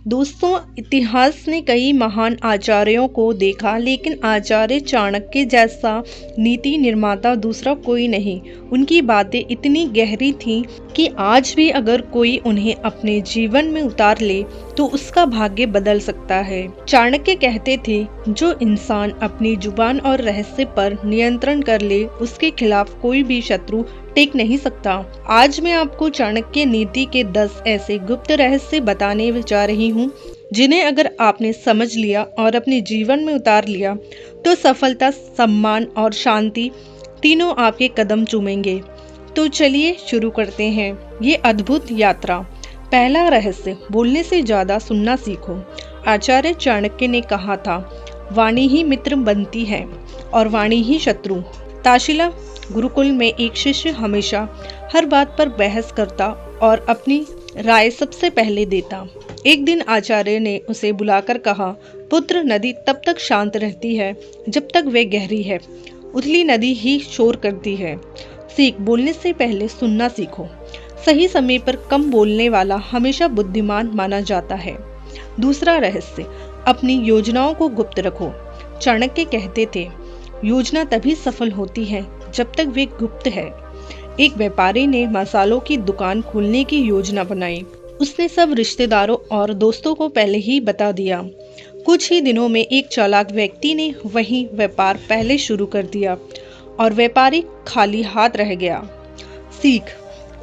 दोस्तों, इतिहास ने कई महान आचार्यों को देखा, लेकिन आचार्य चाणक्य जैसा नीति निर्माता दूसरा कोई नहीं। उनकी बातें इतनी गहरी थीं कि आज भी अगर कोई उन्हें अपने जीवन में उतार ले तो उसका भाग्य बदल सकता है। चाणक्य कहते थे, जो इंसान अपनी जुबान और रहस्य पर नियंत्रण कर ले, उसके खिलाफ कोई भी शत्रु टिक नहीं सकता। आज मैं आपको चाणक्य नीति के 10 ऐसे गुप्त रहस्य बताने जा रही हूँ, जिन्हें अगर आपने समझ लिया और अपने जीवन में उतार लिया तो सफलता, सम्मान और शांति तीनों आपके कदम चूमेंगे। तो चलिए शुरू करते हैं ये अद्भुत यात्रा। पहला रहस्य, बोलने से ज्यादा सुनना सीखो। आचार्य चाणक्य ने कहा था, वाणी ही मित्र बनती है और वाणी ही शत्रु। ताशिला गुरुकुल में एक शिष्य हमेशा हर बात पर बहस करता और अपनी राय सबसे पहले देता। एक दिन आचार्य ने उसे बुलाकर कहा, पुत्र, नदी तब तक शांत रहती है जब तक वे गहरी है। उथली नदी ही शोर करती है। सीख, बोलने से पहले सुनना सीखो। सही समय पर कम बोलने वाला हमेशा बुद्धिमान माना जाता है। दूसरा रहस्य, अपनी योजनाओं को गुप्त रखो। चाणक्य कहते थे, योजना तभी सफल होती है जब तक वे गुप्त है। एक व्यापारी ने मसालों की दुकान खोलने की योजना बनाई। उसने सब रिश्तेदारों और दोस्तों को पहले ही बता दिया। कुछ ही दिनों में एक चालाक व्यक्ति ने वही व्यापार पहले शुरू कर दिया और व्यापारी खाली हाथ रह गया। सीख,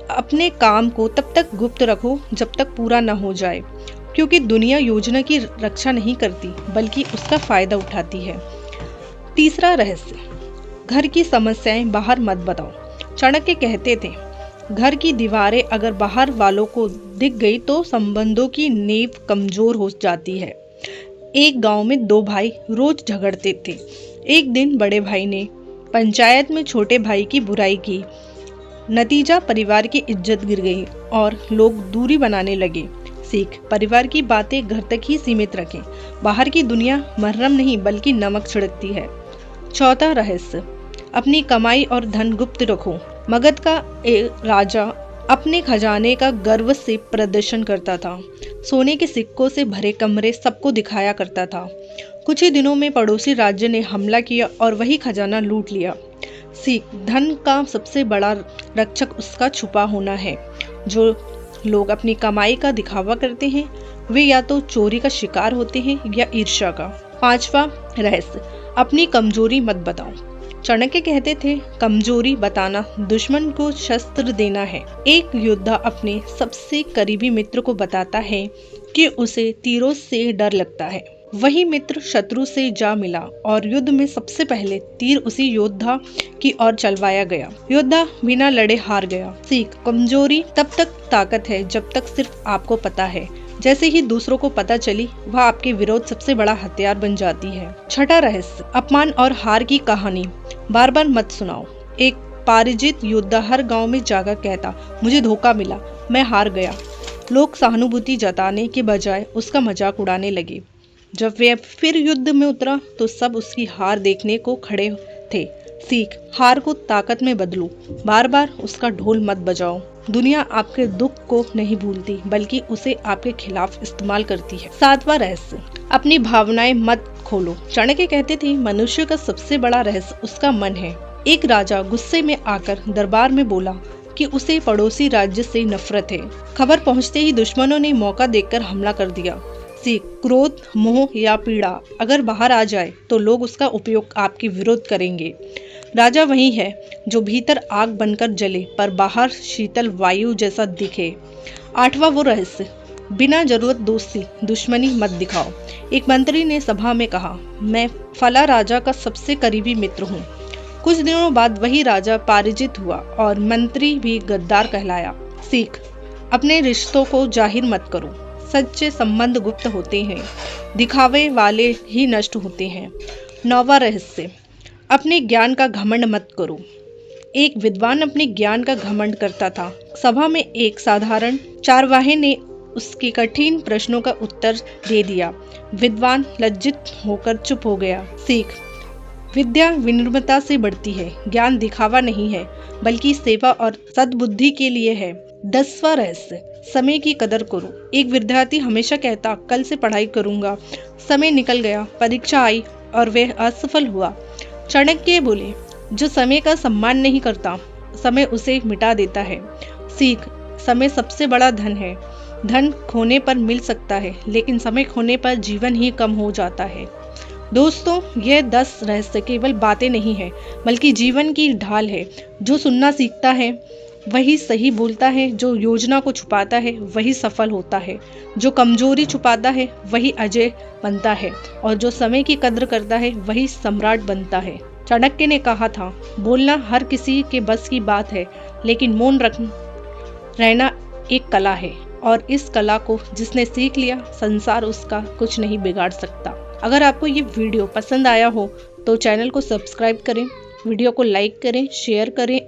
अपने काम को तब तक गुप्त रखो जब तक पूरा न हो जाए, क्योंकि दुनिया योजना की रक्षा नहीं करती बल्कि उसका फायदा उठाती है। तीसरा रहस्य, घर की समस्याएं बाहर मत बताओ। चाणक्य कहते थे, घर की दीवारें अगर बाहर वालों को दिख गई तो संबंधों की नींव कमजोर हो जाती है। एक गांव में 2 भाई रोज झगड़ते थे। एक दिन बड़े भाई ने पंचायत में छोटे भाई की बुराई की। नतीजा, परिवार की इज्जत गिर गई और लोग दूरी बनाने लगे। सीख, परिवार की बातें घर तक ही सीमित रखें। बाहर की दुनिया मरहम नहीं बल्कि नमक छिड़कती है। चौथा रहस्य, अपनी कमाई और धन गुप्त रखो। मगध का एक राजा अपने खजाने का गर्व से प्रदर्शन करता था। सोने के सिक्कों से भरे कमरे सबको दिखाया करता था। कुछ ही दिनों में पड़ोसी राज्य ने हमला किया और वही खजाना लूट लिया। सीख, धन का सबसे बड़ा रक्षक उसका छुपा होना है। जो लोग अपनी कमाई का दिखावा करते हैं वे या तो चोरी का शिकार होते हैं या ईर्ष्या का। पांचवा रहस्य, अपनी कमजोरी मत बताओ। चाणक्य कहते थे, कमजोरी बताना दुश्मन को शस्त्र देना है। एक योद्धा अपने सबसे करीबी मित्र को बताता है कि उसे तीरों से डर लगता है। वही मित्र शत्रु से जा मिला और युद्ध में सबसे पहले तीर उसी योद्धा की ओर चलवाया गया। योद्धा बिना लड़े हार गया। सीख, कमजोरी तब तक ताकत है जब तक सिर्फ आपको पता है। जैसे ही दूसरों को पता चली, वह आपके विरोध सबसे बड़ा हथियार बन जाती है। छठा रहस्य, अपमान और हार की कहानी बार बार मत सुनाओ। एक पारिजित योद्धा हर गांव में जाकर कहता, मुझे धोखा मिला, मैं हार गया। लोग सहानुभूति जताने के बजाय उसका मजाक उड़ाने लगे। जब वह फिर युद्ध में उतरा तो सब उसकी हार देखने को खड़े थे। सीख, हार को ताकत में बदलो। बार बार उसका ढोल मत बजाओ। दुनिया आपके दुख को नहीं भूलती बल्कि उसे आपके खिलाफ इस्तेमाल करती है। सातवां रहस्य, अपनी भावनाएं मत खोलो। चाणक्य कहते थे, मनुष्य का सबसे बड़ा रहस्य उसका मन है। एक राजा गुस्से में आकर दरबार में बोला कि उसे पड़ोसी राज्य से नफरत है। खबर पहुंचते ही दुश्मनों ने मौका देखकर हमला कर दिया। सीख, क्रोध, मोह या पीड़ा अगर बाहर आ जाए तो लोग उसका उपयोग आपके विरोध करेंगे। राजा वही है जो भीतर आग बनकर जले पर बाहर शीतल वायु जैसा दिखे। आठवां वो रहस्य, बिना जरूरत दोस्ती दुश्मनी मत दिखाओ। एक मंत्री ने सभा में कहा, मैं फला राजा का सबसे करीबी मित्र हूँ। कुछ दिनों बाद वही राजा पारिजित हुआ और मंत्री भी गद्दार कहलाया। सीख, अपने रिश्तों को जाहिर मत करो। सच्चे संबंध गुप्त होते हैं, दिखावे वाले ही नष्ट होते हैं। नौवां रहस्य, अपने ज्ञान का घमंड मत करो। एक विद्वान अपने ज्ञान का घमंड करता था। सभा में एक साधारण चारवाहे ने उसके कठिन प्रश्नों का उत्तर दे दिया। विद्वान लज्जित होकर चुप हो गया। सीख, विद्या विनम्रता से बढ़ती है। ज्ञान दिखावा नहीं है बल्कि सेवा और सद्बुद्धि के लिए है। 10वां रहस्य, समय की कदर करो। एक विद्यार्थी हमेशा कहता, कल से पढ़ाई करूंगा। समय निकल गया, परीक्षा आई और वह असफल हुआ। चाणक्य बोले, जो समय का सम्मान नहीं करता, समय उसे मिटा देता है। सीख, समय सबसे बड़ा धन है। धन खोने पर मिल सकता है, लेकिन समय खोने पर जीवन ही कम हो जाता है। दोस्तों, यह 10 रहस्य केवल बातें नहीं है, बल्कि जीवन की ढाल है। जो सुनना सीखता है वही सही बोलता है, जो योजना को छुपाता है वही सफल होता है, जो कमजोरी छुपाता है वही अजय बनता है, और जो समय की कद्र करता है वही सम्राट बनता है। चाणक्य ने कहा था, बोलना हर किसी के बस की बात है, लेकिन मौन रहना एक कला है, और इस कला को जिसने सीख लिया, संसार उसका कुछ नहीं बिगाड़ सकता। अगर आपको ये वीडियो पसंद आया हो तो चैनल को सब्सक्राइब करें, वीडियो को लाइक करें, शेयर करें।